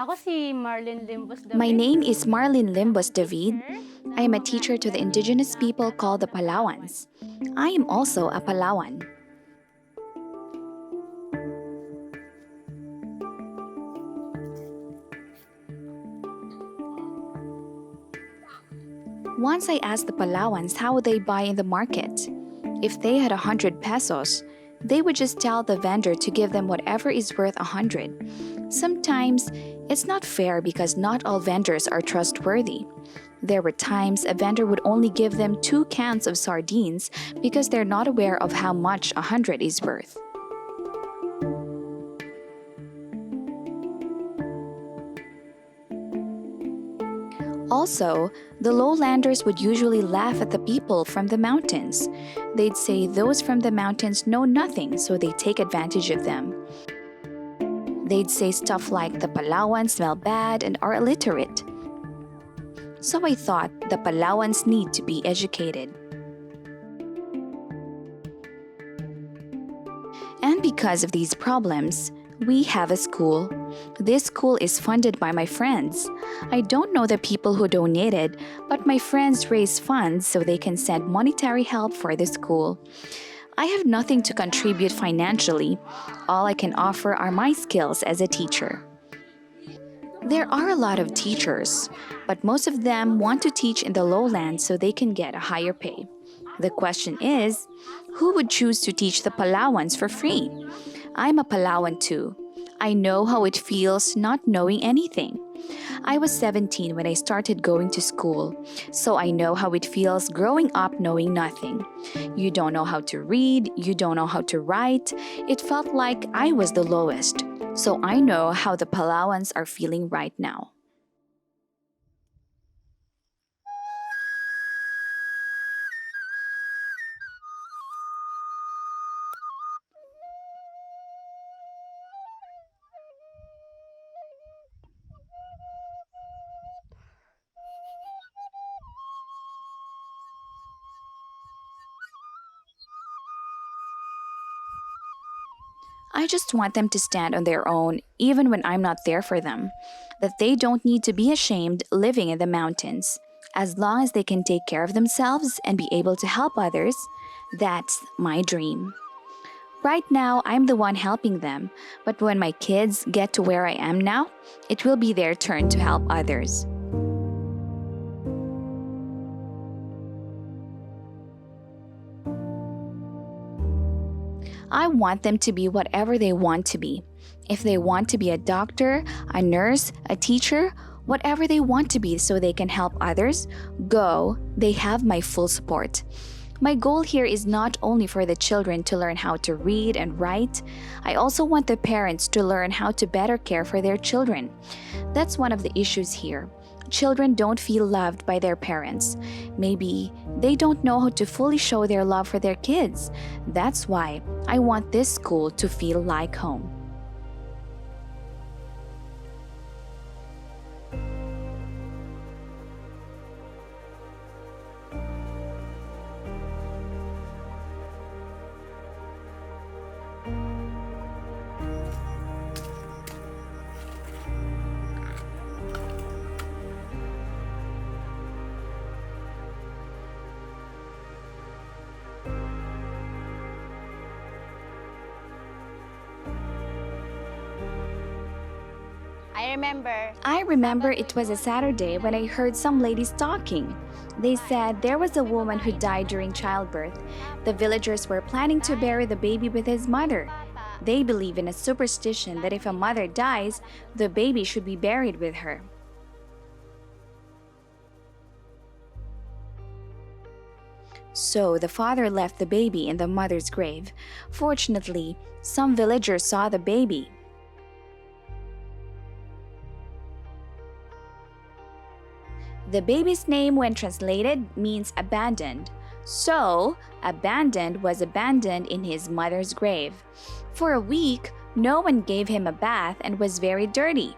Ako si Marlene Limbos My David. name is Marlene Limbos David. I am a teacher to the indigenous people called the Palawans. I am also a Palawan. Once I asked the Palawans how they buy in the market. If they had 100 pesos, they would just tell the vendor to give them whatever is worth 100. Sometimes, it's not fair because not all vendors are trustworthy. There were times a vendor would only give them 2 cans of sardines because they're not aware of how much 100 is worth. Also, the lowlanders would usually laugh at the people from the mountains. They'd say those from the mountains know nothing, so they take advantage of them. They'd say stuff like the Palawans smell bad and are illiterate. So I thought the Palawans need to be educated. And because of these problems, we have a school. This school is funded by my friends. I don't know the people who donated, but my friends raise funds so they can send monetary help for the school. I have nothing to contribute financially. All I can offer are my skills as a teacher. There are a lot of teachers, but most of them want to teach in the lowlands so they can get a higher pay. The question is, who would choose to teach the Palawans for free? I'm a Palawan too. I know how it feels not knowing anything. I was 17 when I started going to school, so I know how it feels growing up knowing nothing. You don't know how to read, you don't know how to write. It felt like I was the lowest, so I know how the Palawans are feeling right now. I just want them to stand on their own even when I'm not there for them. That they don't need to be ashamed living in the mountains. As long as they can take care of themselves and be able to help others, that's my dream. Right now, I'm the one helping them, but when my kids get to where I am now, it will be their turn to help others. I want them to be whatever they want to be. If they want to be a doctor, a nurse, a teacher, whatever they want to be so they can help others, go, they have my full support. My goal here is not only for the children to learn how to read and write, I also want the parents to learn how to better care for their children. That's one of the issues here. Children don't feel loved by their parents. Maybe they don't know how to fully show their love for their kids. That's why I want this school to feel like home. I remember it was a Saturday when I heard some ladies talking. They said there was a woman who died during childbirth. The villagers were planning to bury the baby with his mother. They believe in a superstition that if a mother dies, the baby should be buried with her. So the father left the baby in the mother's grave. Fortunately, some villagers saw the baby. The baby's name, when translated, means abandoned. So, abandoned was abandoned in his mother's grave. For a week, no one gave him a bath and was very dirty.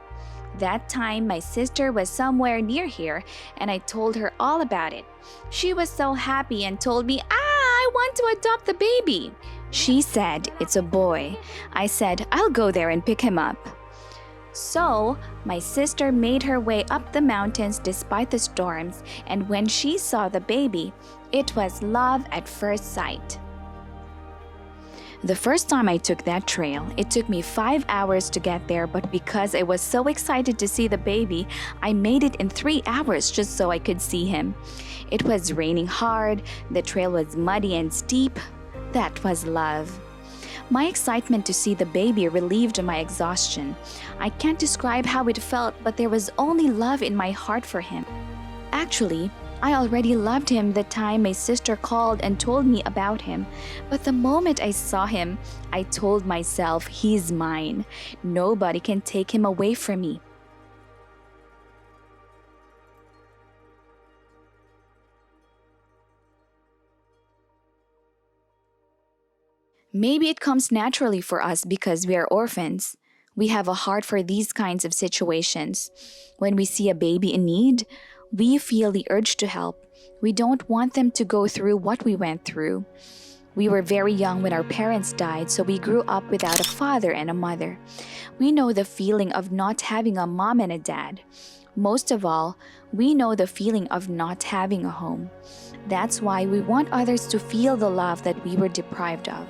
That time, my sister was somewhere near here and I told her all about it. She was so happy and told me, I want to adopt the baby. She said, it's a boy. I said, I'll go there and pick him up. So, my sister made her way up the mountains despite the storms, and when she saw the baby, it was love at first sight. The first time I took that trail, it took me 5 hours to get there, but because I was so excited to see the baby, I made it in 3 hours just so I could see him. It was raining hard, the trail was muddy and steep. That was love. My excitement to see the baby relieved my exhaustion. I can't describe how it felt, but there was only love in my heart for him. Actually, I already loved him the time my sister called and told me about him. But the moment I saw him, I told myself, he's mine. Nobody can take him away from me. Maybe it comes naturally for us because we are orphans. We have a heart for these kinds of situations. When we see a baby in need, we feel the urge to help. We don't want them to go through what we went through. We were very young when our parents died, so we grew up without a father and a mother. We know the feeling of not having a mom and a dad. Most of all, we know the feeling of not having a home. That's why we want others to feel the love that we were deprived of.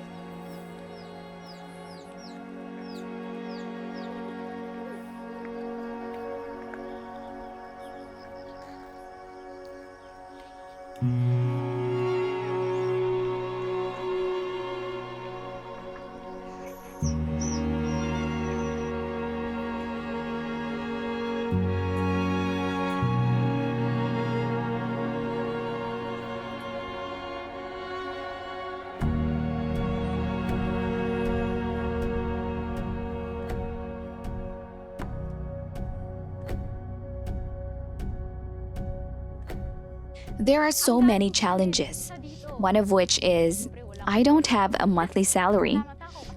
There are so many challenges, one of which is I don't have a monthly salary,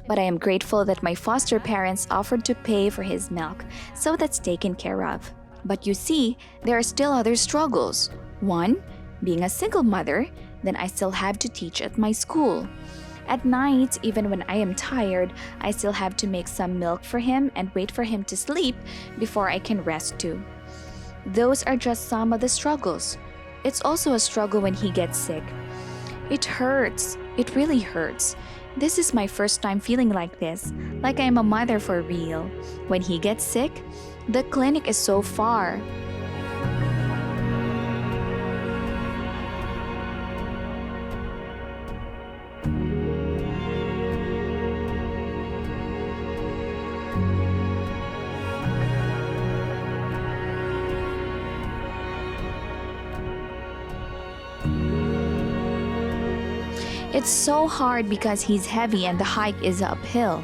but I am grateful that my foster parents offered to pay for his milk, so that's taken care of. But you see, there are still other struggles. One, being a single mother, then I still have to teach at my school. At night, even when I am tired, I still have to make some milk for him and wait for him to sleep before I can rest too. Those are just some of the struggles. It's also a struggle when he gets sick. It hurts. It really hurts. This is my first time feeling like this, like I am a mother for real. When he gets sick, the clinic is so far. It's so hard because he's heavy and the hike is uphill.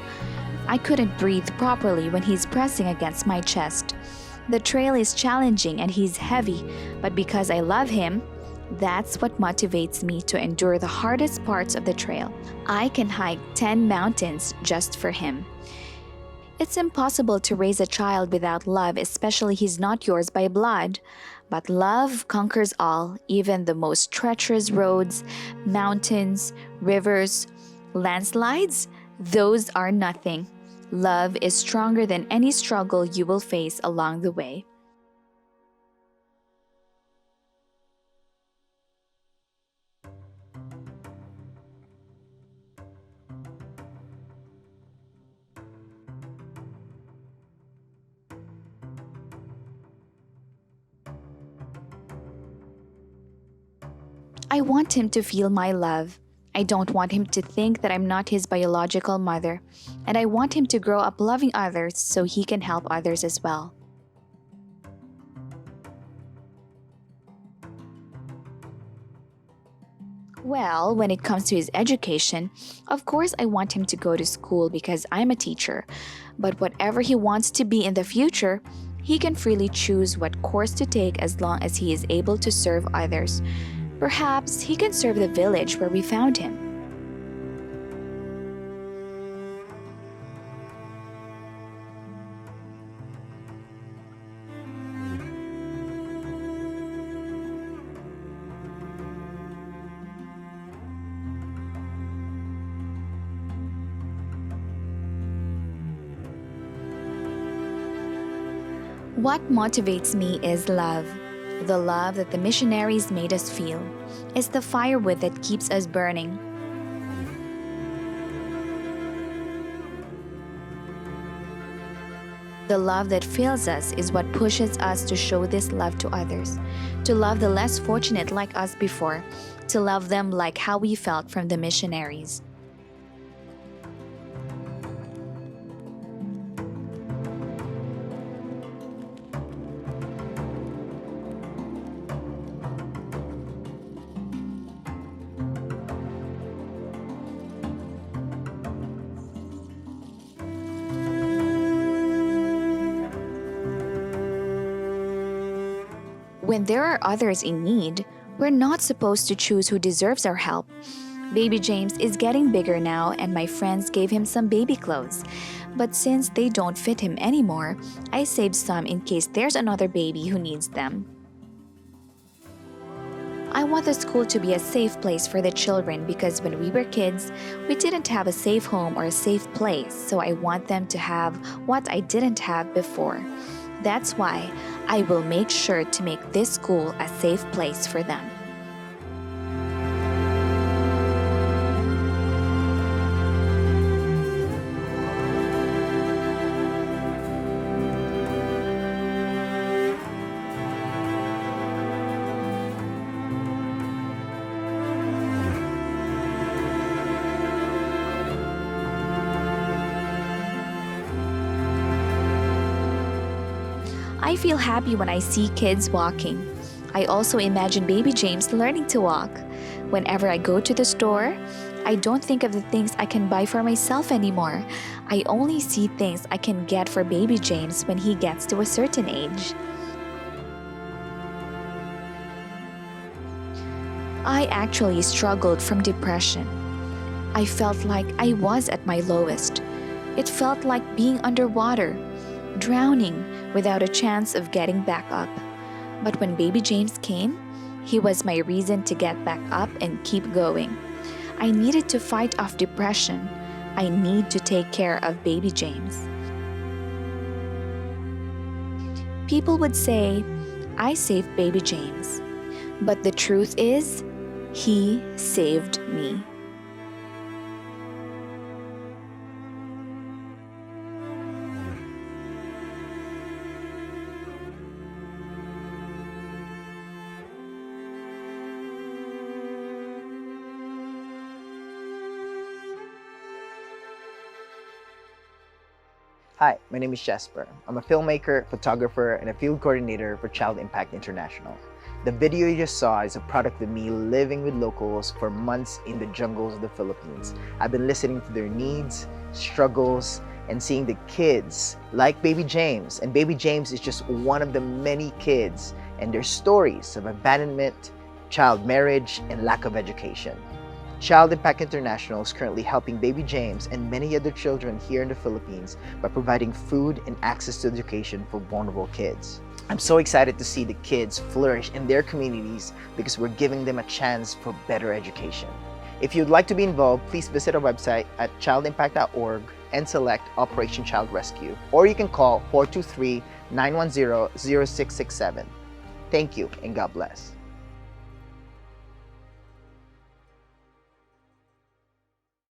I couldn't breathe properly when he's pressing against my chest. The trail is challenging and he's heavy, but because I love him, that's what motivates me to endure the hardest parts of the trail. I can hike 10 mountains just for him. It's impossible to raise a child without love, especially he's not yours by blood. But love conquers all, even the most treacherous roads, mountains, rivers, landslides. Those are nothing. Love is stronger than any struggle you will face along the way. I want him to feel my love. I don't want him to think that I'm not his biological mother, and I want him to grow up loving others so he can help others as well. Well, when it comes to his education, of course I want him to go to school because I'm a teacher. But whatever he wants to be in the future, he can freely choose what course to take as long as he is able to serve others. Perhaps he can serve the village where we found him. What motivates me is love. The love that the missionaries made us feel. It's the firewood that keeps us burning. The love that fills us is what pushes us to show this love to others, to love the less fortunate like us before, to love them like how we felt from the missionaries. When there are others in need, we're not supposed to choose who deserves our help. Baby James is getting bigger now, and my friends gave him some baby clothes. But since they don't fit him anymore, I saved some in case there's another baby who needs them. I want the school to be a safe place for the children because when we were kids, we didn't have a safe home or a safe place, so I want them to have what I didn't have before. That's why I will make sure to make this school a safe place for them. I feel happy when I see kids walking. I also imagine baby James learning to walk. Whenever I go to the store, I don't think of the things I can buy for myself anymore. I only see things I can get for baby James when he gets to a certain age. I actually struggled from depression. I felt like I was at my lowest. It felt like being underwater, drowning without a chance of getting back up. But when baby James came, he was my reason to get back up and keep going. I needed to fight off depression. I need to take care of baby James. People would say, I saved baby James. But the truth is, he saved me. Hi, my name is Jesper. I'm a filmmaker, photographer, and a field coordinator for Child Impact International. The video you just saw is a product of me living with locals for months in the jungles of the Philippines. I've been listening to their needs, struggles, and seeing the kids like baby James. And baby James is just one of the many kids and their stories of abandonment, child marriage, and lack of education. Child Impact International is currently helping baby James and many other children here in the Philippines by providing food and access to education for vulnerable kids. I'm so excited to see the kids flourish in their communities because we're giving them a chance for better education. If you'd like to be involved, please visit our website at childimpact.org and select Operation Child Rescue, or you can call 423-910-0667. Thank you and God bless.